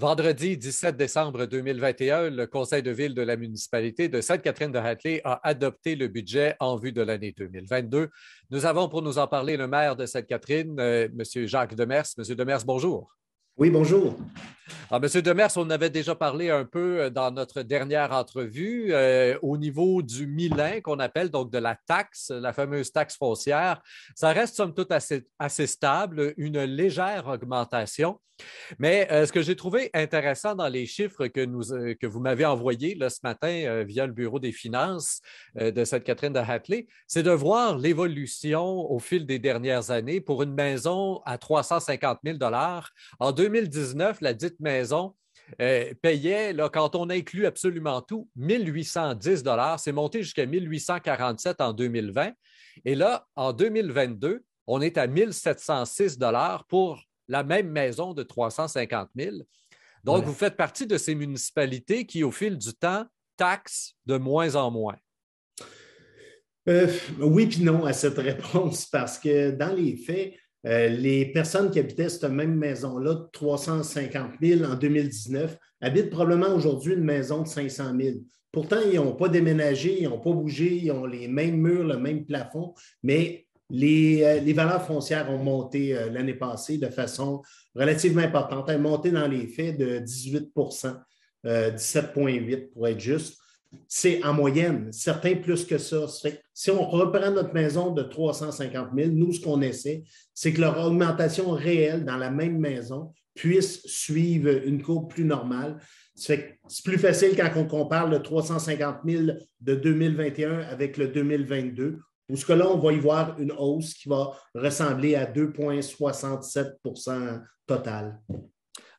Vendredi 17 décembre 2021, le Conseil de ville de la municipalité de Sainte-Catherine-de-Hatley a adopté le budget en vue de l'année 2022. Nous avons pour nous en parler le maire de Sainte-Catherine, M. Jacques Demers. Monsieur Demers, bonjour. Oui, bonjour. Alors, Monsieur Demers, on avait déjà parlé un peu dans notre dernière entrevue au niveau du Milan qu'on appelle donc de la taxe, la fameuse taxe foncière. Ça reste somme toute assez stable, une légère augmentation. Mais ce que j'ai trouvé intéressant dans les chiffres que vous m'avez envoyés là, ce matin via le Bureau des finances de Sainte-Catherine-de-Hatley, c'est de voir l'évolution au fil des dernières années pour une maison à 350 000 dollars. En 2019, la dite maison payait, là, quand on inclut absolument tout, 1810 dollars. C'est monté jusqu'à 1847 en 2020. Et là, en 2022, on est à 1706 dollars pour la même maison de 350 000. Donc, Voilà. vous faites partie de ces municipalités qui, au fil du temps, taxent de moins en moins. Oui puis non à cette réponse parce que dans les faits, les personnes qui habitaient cette même maison-là de 350 000 en 2019 habitent probablement aujourd'hui une maison de 500 000. Pourtant, ils n'ont pas déménagé, ils n'ont pas bougé, ils ont les mêmes murs, le même plafond, mais les valeurs foncières ont monté l'année passée de façon relativement importante. Elles ont monté dans les faits de 18 17,8 pour être juste. C'est en moyenne, certains plus que ça. Si on reprend notre maison de 350 000, nous, ce qu'on essaie, c'est que leur augmentation réelle dans la même maison puisse suivre une courbe plus normale. C'est plus facile quand on compare le 350 000 de 2021 avec le 2022, où ce que là, on va y voir une hausse qui va ressembler à 2,67 total.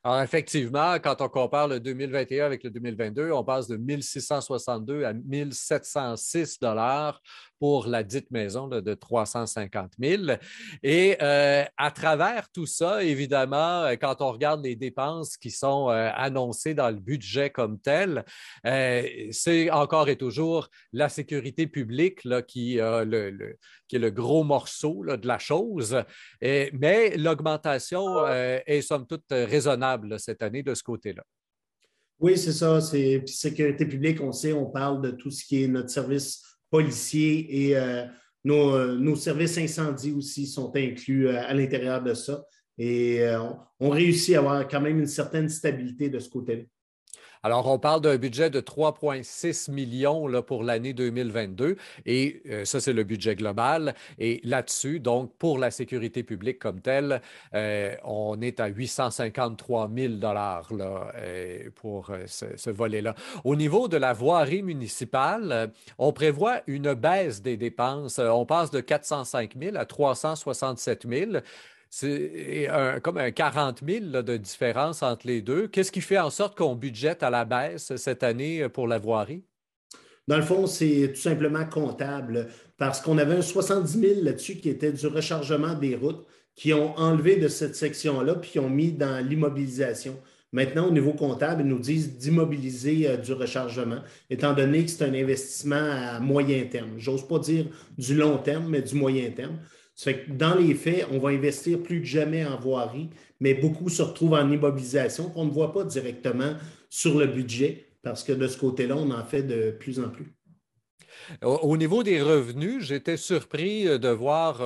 Alors, effectivement, quand on compare le 2021 avec le 2022, on passe de 1662 à 1706 dollars pour la dite maison là, de 350 000. Et à travers tout ça, évidemment, quand on regarde les dépenses qui sont annoncées dans le budget comme tel, c'est encore et toujours la sécurité publique là, qui est le gros morceau là, de la chose. Mais l'augmentation est somme toute raisonnable là, cette année de ce côté-là. Oui, c'est ça. C'est sécurité publique, on sait, on parle de tout ce qui est notre service policier et nos services incendies aussi sont inclus à l'intérieur de ça. Et on réussit à avoir quand même une certaine stabilité de ce côté-là. Alors, on parle d'un budget de 3,6 millions là, pour l'année 2022 et ça, c'est le budget global. Et là-dessus, donc, pour la sécurité publique comme telle, on est à 853 000 dollars pour ce volet-là. Au niveau de la voirie municipale, on prévoit une baisse des dépenses. On passe de 405 000 à 367 000. C'est comme un 40 000 là, de différence entre les deux. Qu'est-ce qui fait en sorte qu'on budgète à la baisse cette année pour la voirie? Dans le fond, c'est tout simplement comptable parce qu'on avait un 70 000 là-dessus qui était du rechargement des routes qui ont enlevé de cette section-là puis qui ont mis dans l'immobilisation. Maintenant, au niveau comptable, ils nous disent d'immobiliser du rechargement, étant donné que c'est un investissement à moyen terme. J'ose pas dire du long terme, mais du moyen terme. Ça fait que dans les faits, on va investir plus que jamais en voirie, mais beaucoup se retrouvent en immobilisation qu'on ne voit pas directement sur le budget parce que de ce côté-là, on en fait de plus en plus. Au niveau des revenus, j'étais surpris de voir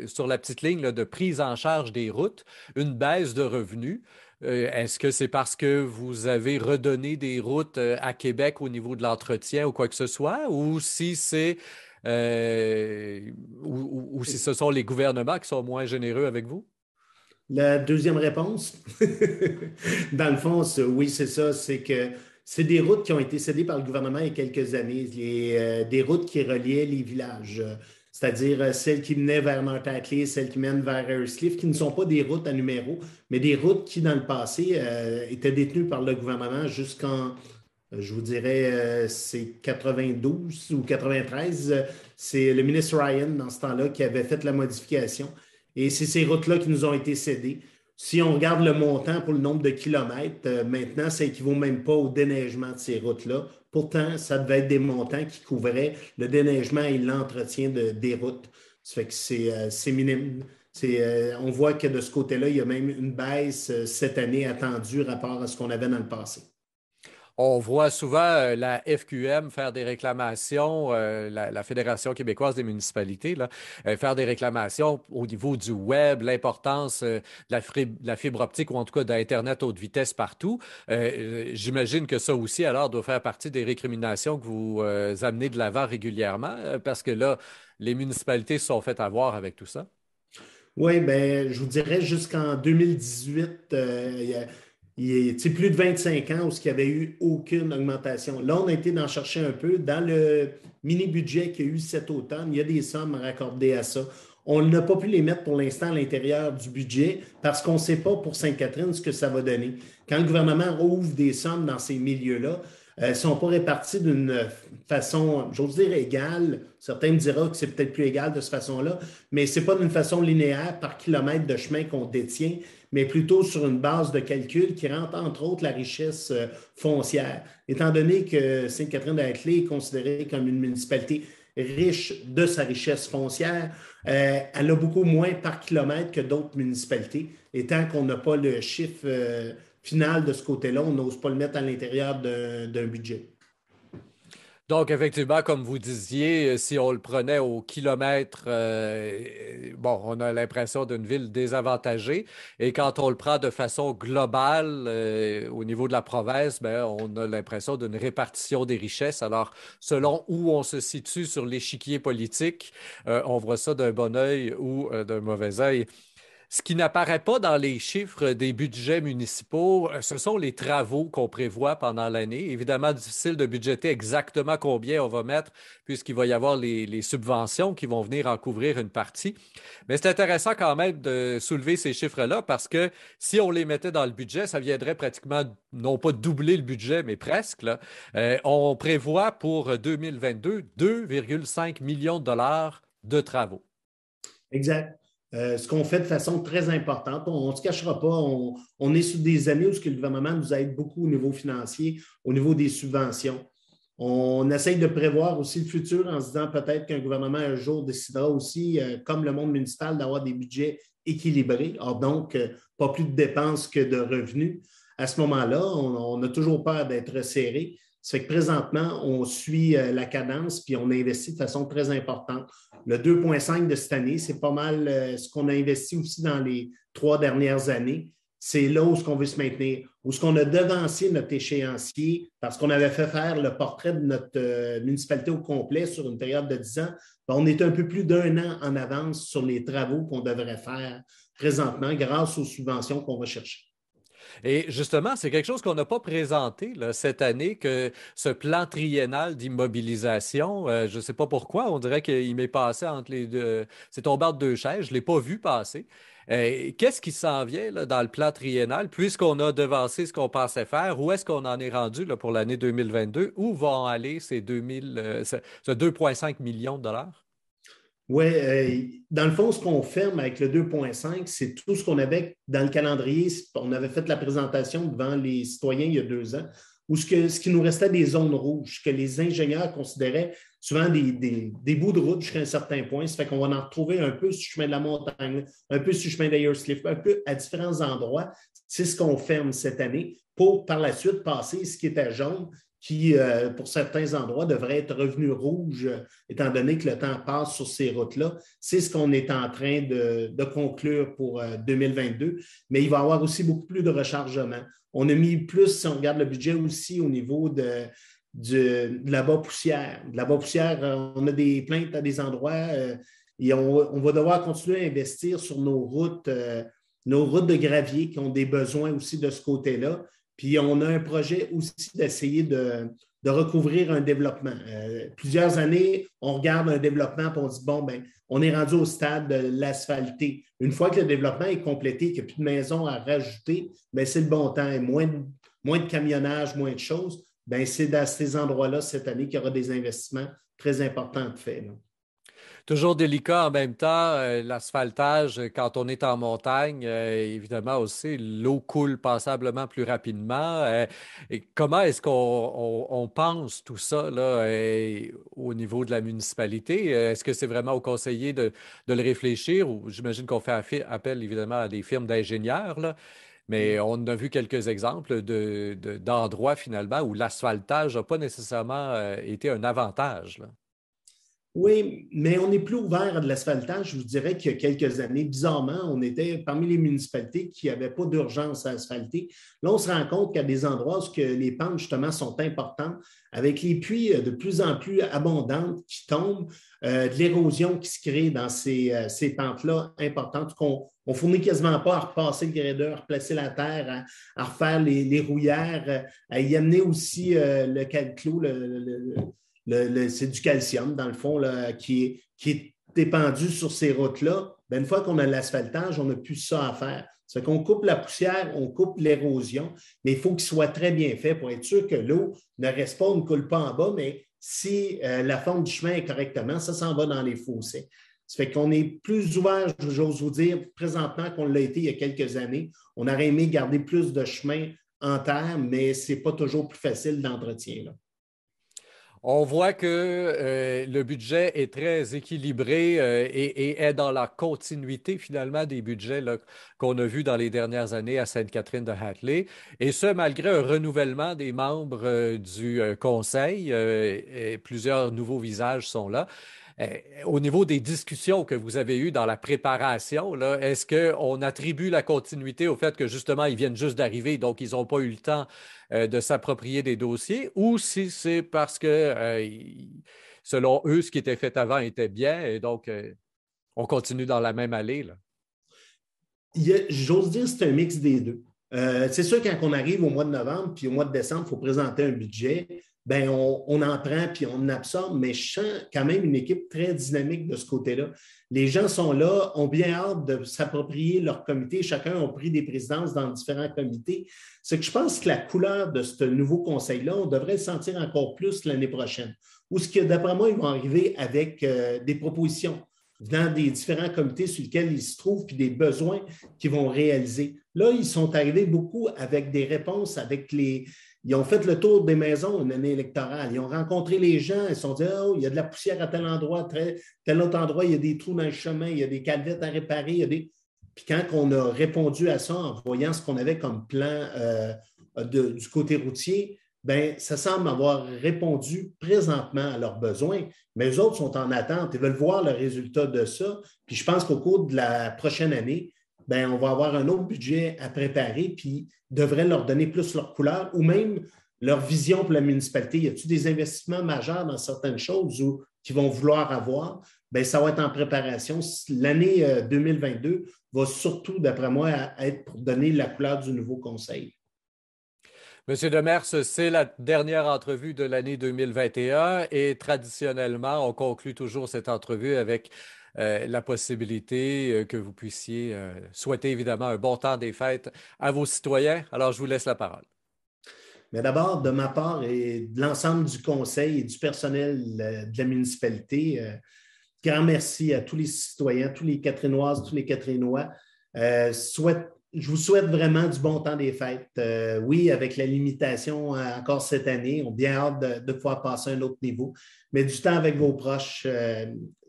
sur la petite ligne là, de prise en charge des routes une baisse de revenus. Est-ce que c'est parce que vous avez redonné des routes à Québec au niveau de l'entretien ou quoi que ce soit, ou si c'est ou si ce sont les gouvernements qui sont moins généreux avec vous? La deuxième réponse, dans le fond, oui, c'est ça, c'est que c'est des routes qui ont été cédées par le gouvernement il y a quelques années, des routes qui reliaient les villages, c'est-à-dire celles qui menaient vers North-Atlee, celles qui mènent vers Earthcliff, qui ne sont pas des routes à numéro, mais des routes qui, dans le passé, étaient détenues par le gouvernement jusqu'en, je vous dirais, c'est 92 ou 93. C'est le ministre Ryan, dans ce temps-là, qui avait fait la modification. Et c'est ces routes-là qui nous ont été cédées. Si on regarde le montant pour le nombre de kilomètres, maintenant, ça équivaut même pas au déneigement de ces routes-là. Pourtant, ça devait être des montants qui couvraient le déneigement et l'entretien des routes. Ça fait que c'est minime. On voit que de ce côté-là, il y a même une baisse cette année attendue rapport à ce qu'on avait dans le passé. On voit souvent la FQM faire des réclamations, la Fédération québécoise des municipalités, là, faire des réclamations au niveau du web, l'importance la fibre optique ou en tout cas d'Internet haute vitesse partout. J'imagine que ça aussi, alors, doit faire partie des récriminations que vous amenez de l'avant régulièrement, parce que là, les municipalités se sont fait avoir avec tout ça. Oui, ben, je vous dirais jusqu'en 2018, plus de 25 ans où il n'y avait eu aucune augmentation. Là, on a été d'en chercher un peu. Dans le mini-budget qu'il y a eu cet automne, il y a des sommes raccordées à ça. On n'a pas pu les mettre pour l'instant à l'intérieur du budget parce qu'on ne sait pas pour Sainte-Catherine ce que ça va donner. Quand le gouvernement ouvre des sommes dans ces milieux-là, elles ne sont pas réparties d'une façon, j'ose dire, égale. Certains me diront que c'est peut-être plus égal de cette façon-là, mais ce n'est pas d'une façon linéaire par kilomètre de chemin qu'on détient, mais plutôt sur une base de calcul qui rentre, entre autres, la richesse foncière. Étant donné que Sainte-Catherine-de-la-Clé est considérée comme une municipalité riche de sa richesse foncière, elle a beaucoup moins par kilomètre que d'autres municipalités. Et tant qu'on n'a pas le chiffre final de ce côté-là, on n'ose pas le mettre à l'intérieur d'un budget. Donc, effectivement, comme vous disiez, si on le prenait au kilomètre, bon, on a l'impression d'une ville désavantagée. Et quand on le prend de façon globale, au niveau de la province, ben, on a l'impression d'une répartition des richesses. Alors, selon où on se situe sur l'échiquier politique, on voit ça d'un bon œil ou d'un mauvais œil. Ce qui n'apparaît pas dans les chiffres des budgets municipaux, ce sont les travaux qu'on prévoit pendant l'année. Évidemment, difficile de budgéter exactement combien on va mettre, puisqu'il va y avoir les subventions qui vont venir en couvrir une partie. Mais c'est intéressant quand même de soulever ces chiffres-là, parce que si on les mettait dans le budget, ça viendrait pratiquement, non pas doubler le budget, mais presque, là. On prévoit pour 2022 2,5 millions de dollars de travaux. Exact. Ce qu'on fait de façon très importante. On ne se cachera pas, on est sur des années où le gouvernement nous aide beaucoup au niveau financier, au niveau des subventions. On essaye de prévoir aussi le futur en se disant peut-être qu'un gouvernement un jour décidera aussi, comme le monde municipal, d'avoir des budgets équilibrés, donc pas plus de dépenses que de revenus. À ce moment-là, on a toujours peur d'être serré. Ça fait que présentement, on suit la cadence puis on investit de façon très importante. Le 2,5 de cette année, c'est pas mal ce qu'on a investi aussi dans les 3 dernières années. C'est là où on veut se maintenir, où ce qu'on a devancé notre échéancier parce qu'on avait fait faire le portrait de notre municipalité au complet sur une période de 10 ans. On est un peu plus d'un an en avance sur les travaux qu'on devrait faire présentement grâce aux subventions qu'on va chercher. Et justement, c'est quelque chose qu'on n'a pas présenté là, cette année, que ce plan triennal d'immobilisation, je ne sais pas pourquoi, on dirait qu'il m'est passé entre les deux, c'est tombé entre deux chaises, je ne l'ai pas vu passer. Qu'est-ce qui s'en vient là, dans le plan triennal, puisqu'on a devancé ce qu'on pensait faire? Où est-ce qu'on en est rendu là, pour l'année 2022? Où vont aller ces 2,5 millions de dollars? Oui, dans le fond, ce qu'on ferme avec le 2,5, c'est tout ce qu'on avait dans le calendrier. On avait fait la présentation devant les citoyens il y a 2 ans, où ce qui nous restait des zones rouges, que les ingénieurs considéraient souvent des bouts de route jusqu'à un certain point. Ça fait qu'on va en retrouver un peu sur le chemin de la montagne, un peu sur le chemin d'Ayerscliff, un peu à différents endroits. C'est ce qu'on ferme cette année pour par la suite passer ce qui était jaune qui, pour certains endroits, devrait être revenu rouge, étant donné que le temps passe sur ces routes-là. C'est ce qu'on est en train de conclure pour 2022, mais il va y avoir aussi beaucoup plus de rechargement. On a mis plus, si on regarde le budget aussi, au niveau de la bas-poussière. De la bas-poussière, on a des plaintes à des endroits et on va devoir continuer à investir sur nos routes de gravier qui ont des besoins aussi de ce côté-là. Puis on a un projet aussi d'essayer de recouvrir un développement. Plusieurs années, on regarde un développement et on se dit, bon, ben, on est rendu au stade de l'asphalté. Une fois que le développement est complété, qu'il n'y a plus de maisons à rajouter, ben, c'est le bon temps. Et moins de camionnage, moins de choses. Ben, c'est dans ces endroits-là cette année qu'il y aura des investissements très importants de fait. Là. Toujours délicat en même temps, l'asphaltage, quand on est en montagne, évidemment aussi, l'eau coule passablement plus rapidement. Et comment est-ce qu'on pense tout ça là, au niveau de la municipalité? Est-ce que c'est vraiment aux conseillers de le réfléchir ou j'imagine qu'on fait appel évidemment à des firmes d'ingénieurs, là, mais on a vu quelques exemples d'endroits finalement où l'asphaltage n'a pas nécessairement été un avantage, là. Oui, mais on est plus ouvert à de l'asphaltage. Je vous dirais qu'il y a quelques années, bizarrement, on était parmi les municipalités qui n'avaient pas d'urgence à asphalter. Là, on se rend compte qu'il y a des endroits où les pentes, justement, sont importantes, avec les pluies de plus en plus abondantes qui tombent, de l'érosion qui se crée dans ces pentes-là importantes, qu'on ne fournit quasiment pas à repasser le gradeur, à replacer la terre, à refaire les rouillères, à y amener aussi le calclo, c'est du calcium, dans le fond, là, qui est dépendu sur ces routes-là. Ben, une fois qu'on a l'asphaltage, on n'a plus ça à faire. Ça fait qu'on coupe la poussière, on coupe l'érosion, mais il faut qu'il soit très bien fait pour être sûr que l'eau ne reste pas, ne coule pas en bas, mais si la forme du chemin est correctement, ça s'en va dans les fossés. Ça fait qu'on est plus ouvert, j'ose vous dire, présentement qu'on l'a été il y a quelques années. On aurait aimé garder plus de chemin en terre, mais ce n'est pas toujours plus facile d'entretien, là. On voit que le budget est très équilibré et est dans la continuité finalement des budgets là, qu'on a vus dans les dernières années à Sainte-Catherine-de-Hatley. Et ce, malgré un renouvellement des membres du conseil. Et plusieurs nouveaux visages sont là. Au niveau des discussions que vous avez eues dans la préparation, là, est-ce qu'on attribue la continuité au fait que justement ils viennent juste d'arriver, donc ils n'ont pas eu le temps de s'approprier des dossiers, ou si c'est parce que selon eux, ce qui était fait avant était bien et donc on continue dans la même allée, là? J'ose dire que c'est un mix des deux. C'est sûr, quand on arrive au mois de novembre, puis au mois de décembre, il faut présenter un budget, ben on en prend puis on en absorbe, mais je sens quand même une équipe très dynamique de ce côté-là. Les gens sont là, ont bien hâte de s'approprier leur comité. Chacun a pris des présidences dans différents comités. C'est que je pense que la couleur de ce nouveau conseil-là, on devrait le sentir encore plus l'année prochaine. Ou ce que, d'après moi, ils vont arriver avec des propositions venant des différents comités sur lesquels ils se trouvent, puis des besoins qu'ils vont réaliser. Là, ils sont arrivés beaucoup avec des réponses, ils ont fait le tour des maisons une année électorale. Ils ont rencontré les gens, ils se sont dit, oh, il y a de la poussière à tel endroit, tel autre endroit, il y a des trous dans le chemin, il y a des calvettes à réparer, Puis quand on a répondu à ça en voyant ce qu'on avait comme plan du côté routier, ben, ça semble avoir répondu présentement à leurs besoins, mais eux autres sont en attente. Ils veulent voir le résultat de ça. Puis je pense qu'au cours de la prochaine année, ben, on va avoir un autre budget à préparer, puis devrait leur donner plus leur couleur ou même leur vision pour la municipalité. Y a-t-il des investissements majeurs dans certaines choses qu'ils vont vouloir avoir? Bien, ça va être en préparation. L'année 2022 va surtout, d'après moi, être pour donner la couleur du nouveau conseil. Monsieur Demers, c'est la dernière entrevue de l'année 2021 et traditionnellement, on conclut toujours cette entrevue avec la possibilité que vous puissiez souhaiter évidemment un bon temps des fêtes à vos citoyens. Alors, je vous laisse la parole. Mais d'abord, de ma part et de l'ensemble du conseil et du personnel de la municipalité, grand merci à tous les citoyens, tous les Catherinoises, tous les Catherinois. Je vous souhaite vraiment du bon temps des fêtes. Oui, avec la limitation encore cette année, on a bien hâte de pouvoir passer à un autre niveau, mais du temps avec vos proches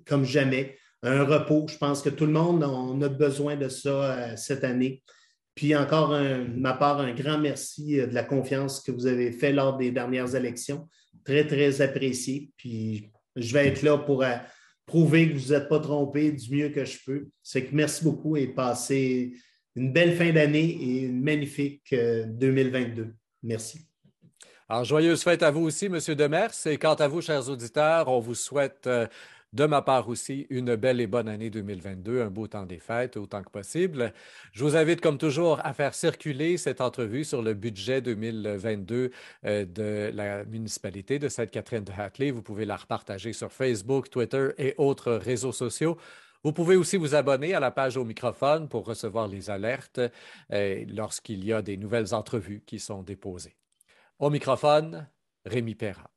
comme jamais. Un repos, je pense que tout le monde on a besoin de ça cette année. Puis encore, de ma part, un grand merci de la confiance que vous avez fait lors des dernières élections. Très, très apprécié. Puis je vais être là pour prouver que vous n'êtes pas trompé du mieux que je peux. C'est que merci beaucoup et passez une belle fin d'année et une magnifique 2022. Merci. Alors, joyeuses fêtes à vous aussi, Monsieur Demers. Et quant à vous, chers auditeurs, on vous souhaite de ma part aussi une belle et bonne année 2022, un beau temps des fêtes autant que possible. Je vous invite, comme toujours, à faire circuler cette entrevue sur le budget 2022 de la municipalité de Sainte-Catherine-de-Hatley. Vous pouvez la repartager sur Facebook, Twitter et autres réseaux sociaux. Vous pouvez aussi vous abonner à la page au microphone pour recevoir les alertes lorsqu'il y a des nouvelles entrevues qui sont déposées. Au microphone, Rémi Perra.